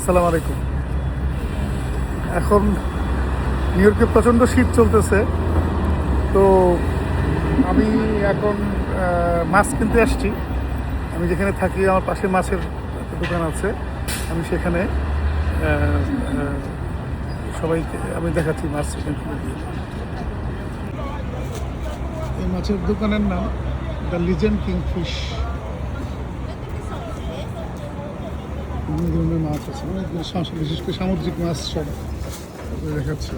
আসসালামু আলাইকুম। এখন নিউ ইয়র্কে প্রচণ্ড শীত চলতেছে, তো আমি এখন মাছ কিনতে আসছি। আমি যেখানে থাকি আমার পাশে মাছের একটা দোকান আছে, আমি সেখানে সবাইকে আমি দেখাচ্ছি মাছ সেখানে কিনে দিয়ে। এই মাছের দোকানের নাম দ্য লিজেন্ড কিংফিশ। বিভিন্ন ধরনের মাছ আছে, বিশেষ করে সামুদ্রিক মাছ সব দেখাচ্ছে।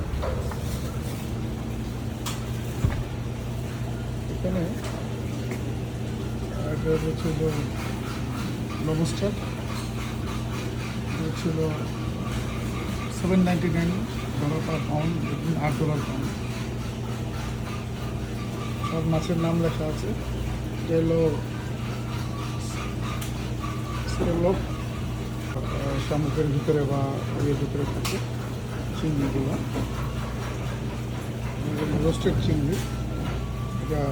এখানে ছিল লবস্টার, ছিল $7.99 পার পাউন্ড, $8 পাউন্ড। সব মাছের নাম লেখা আছে। এটা হলো স্কেলপ, শামুকের ভিতরে বা ইয়ের ভিতরে থাকে চিংড়িগুলো, রোস্টেড চিংড়ি। এটা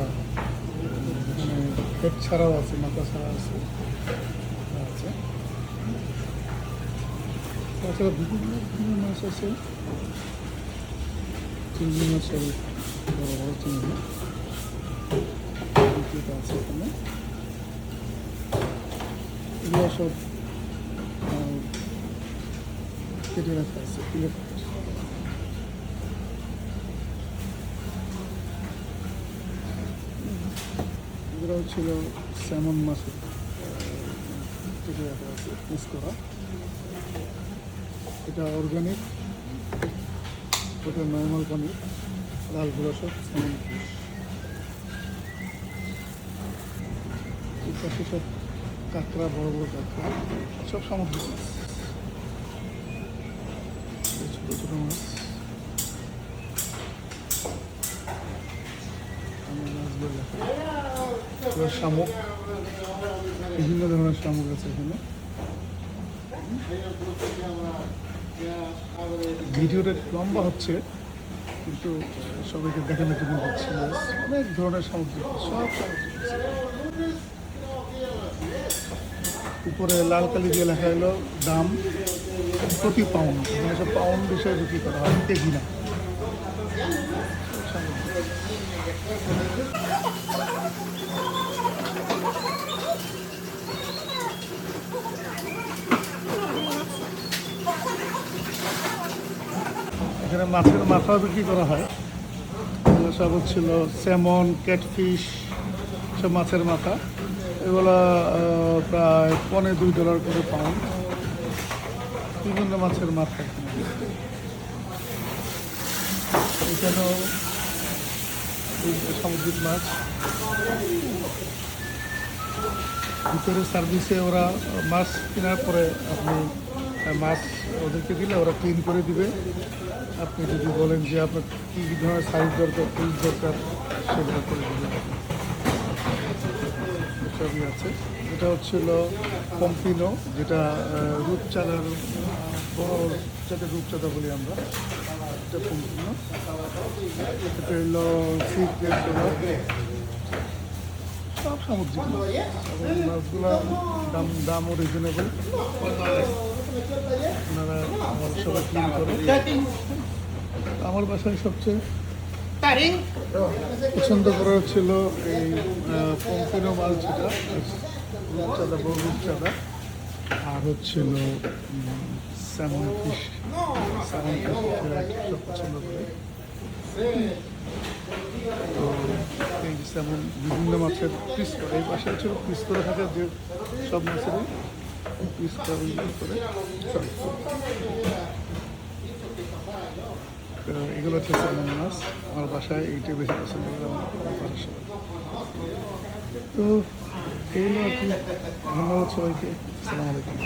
মানে হেড ছাড়াও আছে, মাথা ছাড়া আছে। তাছাড়া বিভিন্ন ধরনের মাছ আছে, চিংড়ি মাছের বড় বড় চিংড়ি আছে এখানে। এগুলো সব কেটে রাখা আছে প্লেট। এগুলোও ছিল স্যামন মাছের কেটে রাখা আছে পিস করা। এটা অর্গানিক, ওটা নর্মাল পানির, লালগুলো সব স্যামন ফিশ। এই পাশে সব কাঁকড়া, বড় বড় কাঁকড়া, সব সামুদ্রিক মাছ, ছোটো ছোটো মাছ। শামুক, বিভিন্ন ধরনের শামুক আছে এখানে। ভিডিওটা লম্বা হচ্ছে, কিন্তু সবাইকে দেখানোর জন্য হচ্ছে। অনেক ধরনের সামুদ্রিক মাছ, সব সামুদ্রিক মাছ। উপরে লাল কালি দিয়ে লেখা হলো দাম প্রতি পাউন্ড, মানে সব পাউন্ড হিসেবে বিক্রি করা হয়, কেজি না। এখানে মাছের মাথাও বিক্রি করা হয়। এগুলো সব হচ্ছিল স্যামন, ক্যাটফিশ, সব মাছের মাথা। এগুলো প্রায় $2.25 করে পাউন্ড। বিভিন্ন মাছের মাথা এখানেও সামুদ্রিক মাছ। ভিতরে সার্ভিসে ওরা মাছ কেনার পরে আপনি মাছ ওদেরকে দিলে ওরা ক্লিন করে দিবে। আপনি যদি বলেন যে আপনার কী ধরনের সাইজ দরকার, পিস দরকার, সেটা করে দেবে। সবই আছে। এটা হচ্ছিল পম্পিনো, যেটা রূপচাঁদার বড় যাতে রূপচাঁদা বলি আমরা, এটা পম্পিনো। এটা হলো সি প্লেট, সব সামুদ্রিক মাছ। এবং মাছগুলোর দামও রিজনেবল। ওনারা সবাই ক্লিন করে। আমার বাসায় সবচেয়ে পছন্দ করা হচ্ছিল এই পম্পিনো মাছ, যেটা রূপচাঁদা, বড় রূপচাঁদা। আর হচ্ছিল স্যামন ফিশ, স্যামন ফিশ সব পছন্দ করে। তো এই স্যামন বিভিন্ন মাছের পিস করে, এই পাশে হচ্ছিল পিস করে থাকে, যে সব মাছেরই পিস করে। এগুলো হচ্ছে স্যামন মাছ। আমার বাসায় এইটাই বেশি পছন্দ করে আমার বাসার সবাই। তো এইগুলো আর কি। ধন্যবাদ সবাইকে। আসসালামু আলাইকুম।